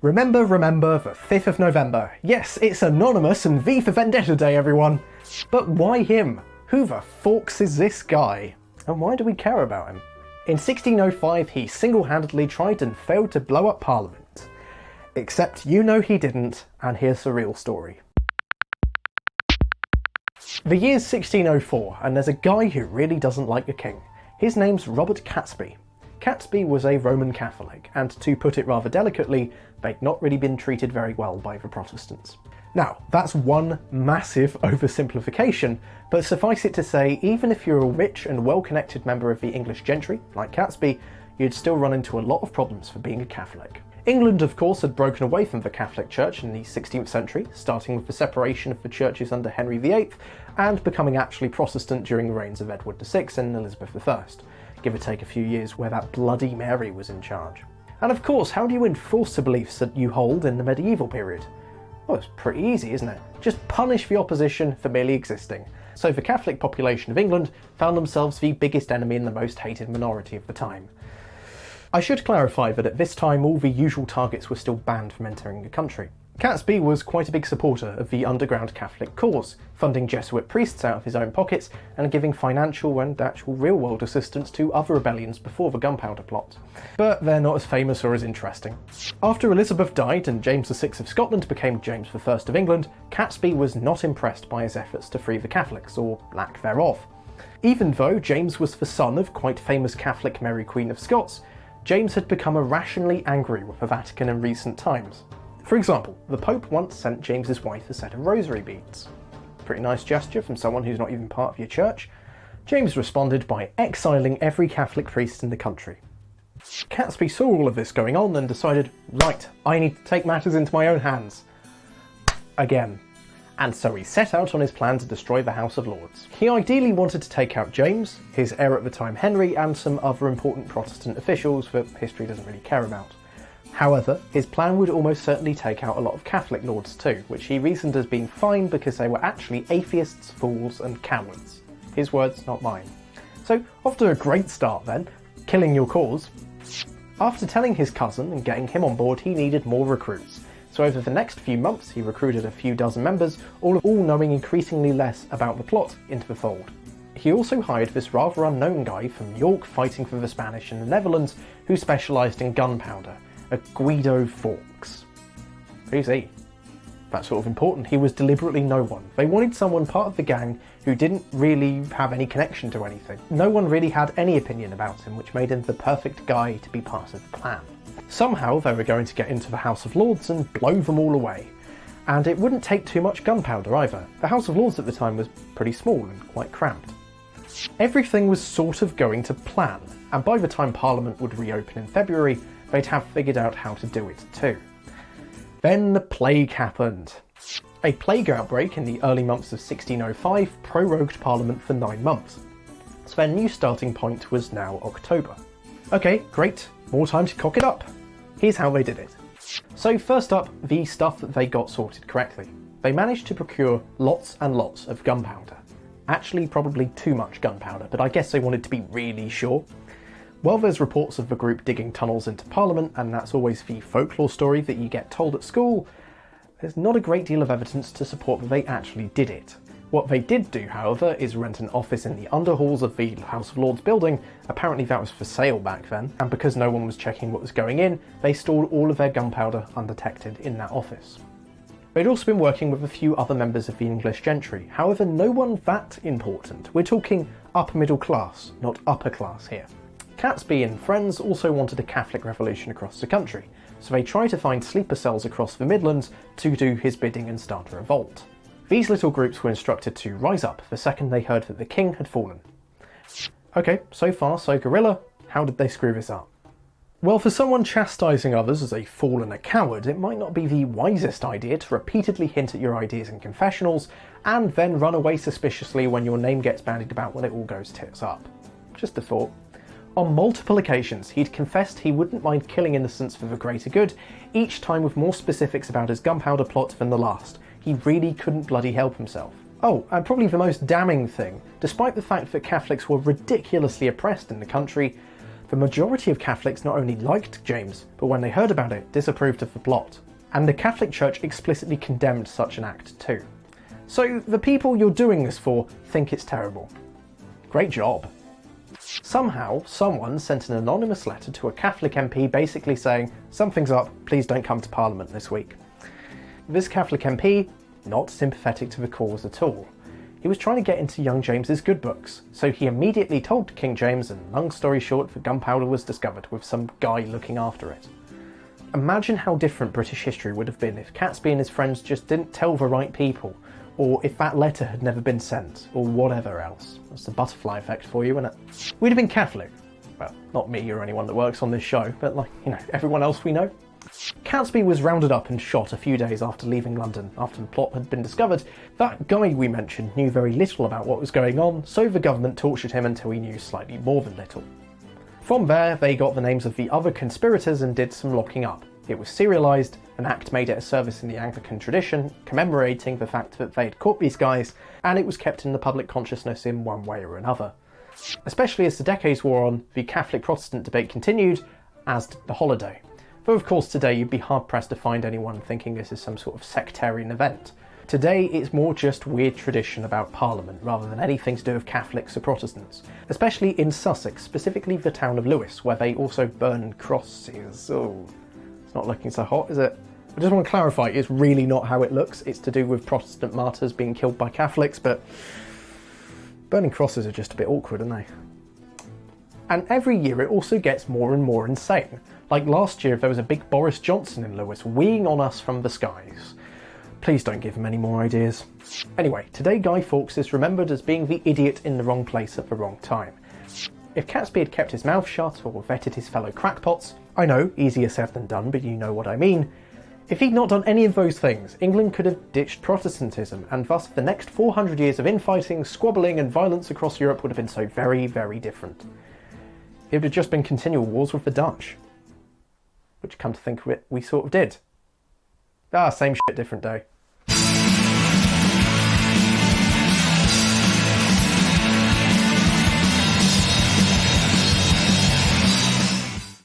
Remember, the 5th of November. Yes, it's anonymous and V for Vendetta Day, everyone. But why him? Who the Fawkes is this guy? And why do we care about him? In 1605, he single-handedly tried and failed to blow up Parliament. Except you know he didn't, and here's the real story. The year's 1604, and there's a guy who really doesn't like the king. His name's Robert Catesby. Catesby was a Roman Catholic, and to put it rather delicately, they'd not really been treated very well by the Protestants. Now, that's one massive oversimplification, but suffice it to say, even if you're a rich and well-connected member of the English gentry, like Catesby, you'd still run into a lot of problems for being a Catholic. England, of course, had broken away from the Catholic Church in the 16th century, starting with the separation of the churches under Henry VIII, and becoming actually Protestant during the reigns of Edward VI and Elizabeth I, give or take a few years where that Bloody Mary was in charge. And of course, how do you enforce the beliefs that you hold in the medieval period? Well, it's pretty easy, isn't it? Just punish the opposition for merely existing. So the Catholic population of England found themselves the biggest enemy and the most hated minority of the time. I should clarify that at this time all the usual targets were still banned from entering the country. Catesby was quite a big supporter of the underground Catholic cause, funding Jesuit priests out of his own pockets and giving financial and actual real-world assistance to other rebellions before the Gunpowder Plot. But they're not as famous or as interesting. After Elizabeth died and James VI of Scotland became James I of England, Catesby was not impressed by his efforts to free the Catholics, or lack thereof. Even though James was the son of quite famous Catholic Mary Queen of Scots, James had become irrationally angry with the Vatican in recent times. For example, the Pope once sent James's wife a set of rosary beads. Pretty nice gesture from someone who's not even part of your church. James responded by exiling every Catholic priest in the country. Catesby saw all of this going on and decided, right, I need to take matters into my own hands. Again. And so he set out on his plan to destroy the House of Lords. He ideally wanted to take out James, his heir at the time Henry, and some other important Protestant officials that history doesn't really care about. However, his plan would almost certainly take out a lot of Catholic lords too, which he reasoned as being fine because they were actually atheists, fools and cowards. His words, not mine. So, off to a great start then, killing your cause. After telling his cousin and getting him on board, he needed more recruits. So over the next few months he recruited a few dozen members, all knowing increasingly less about the plot, into the fold. He also hired this rather unknown guy from York fighting for the Spanish in the Netherlands who specialised in gunpowder, a Guido Fawkes. Who's he? That's sort of important. He was deliberately no one. They wanted someone part of the gang who didn't really have any connection to anything. No one really had any opinion about him, which made him the perfect guy to be part of the plan. Somehow they were going to get into the House of Lords and blow them all away. And it wouldn't take too much gunpowder either. The House of Lords at the time was pretty small and quite cramped. Everything was sort of going to plan, and by the time Parliament would reopen in February, they'd have figured out how to do it too. Then the plague happened. A plague outbreak in the early months of 1605 prorogued Parliament for 9 months. So their new starting point was now October. Okay, great, more time to cock it up. Here's how they did it. So first up, the stuff that they got sorted correctly. They managed to procure lots and lots of gunpowder. Actually, probably too much gunpowder, but I guess they wanted to be really sure. Well, there's reports of the group digging tunnels into Parliament, and that's always the folklore story that you get told at school. There's not a great deal of evidence to support that they actually did it. What they did do, however, is rent an office in the underhalls of the House of Lords building. Apparently that was for sale back then, and because no one was checking what was going in, they stored all of their gunpowder undetected in that office. They'd also been working with a few other members of the English gentry, however no one that important. We're talking upper middle class, not upper class here. Catesby and friends also wanted a Catholic revolution across the country, so they tried to find sleeper cells across the Midlands to do his bidding and start a revolt. These little groups were instructed to rise up the second they heard that the king had fallen. Okay, so far so guerrilla. How did they screw this up? Well, for someone chastising others as a fool and a coward, it might not be the wisest idea to repeatedly hint at your ideas in confessionals and then run away suspiciously when your name gets bandied about when it all goes tits up. Just a thought. On multiple occasions, he'd confessed he wouldn't mind killing innocents for the greater good, each time with more specifics about his gunpowder plot than the last. He really couldn't bloody help himself. Oh, and probably the most damning thing, despite the fact that Catholics were ridiculously oppressed in the country, The majority of Catholics not only liked James, but when they heard about it, disapproved of the plot. And the Catholic Church explicitly condemned such an act too. So the people you're doing this for think it's terrible. Great job. Somehow, someone sent an anonymous letter to a Catholic MP basically saying, "Something's up, please don't come to Parliament this week." This Catholic MP, not sympathetic to the cause at all. He was trying to get into young James's good books, so he immediately told King James, and long story short, the gunpowder was discovered with some guy looking after it. Imagine how different British history would have been if Catesby and his friends just didn't tell the right people, or if that letter had never been sent, or whatever else. That's the butterfly effect for you, isn't it? We'd have been Catholic. Well, not me or anyone that works on this show, but everyone else we know. Catesby was rounded up and shot a few days after leaving London, after the plot had been discovered. That guy we mentioned knew very little about what was going on, so the government tortured him until he knew slightly more than little. From there, they got the names of the other conspirators and did some locking up. It was serialised, an act made it a service in the Anglican tradition, commemorating the fact that they'd caught these guys, and it was kept in the public consciousness in one way or another. Especially as the decades wore on, the Catholic-Protestant debate continued, as did the holiday. Though of course today you'd be hard-pressed to find anyone thinking this is some sort of sectarian event. Today it's more just weird tradition about Parliament rather than anything to do with Catholics or Protestants. Especially in Sussex, specifically the town of Lewes, where they also burn crosses. Oh, it's not looking so hot, is it? I just want to clarify, it's really not how it looks. It's to do with Protestant martyrs being killed by Catholics, but burning crosses are just a bit awkward, aren't they? And every year it also gets more and more insane. Like last year there was a big Boris Johnson in Lewes weeing on us from the skies. Please don't give him any more ideas. Anyway, today Guy Fawkes is remembered as being the idiot in the wrong place at the wrong time. If Catesby had kept his mouth shut or vetted his fellow crackpots, I know, easier said than done, but you know what I mean. If he'd not done any of those things, England could have ditched Protestantism, and thus the next 400 years of infighting, squabbling and violence across Europe would have been so very, very different. It would have just been continual wars with the Dutch. Which, come to think of it, we sort of did. Same shit, different day.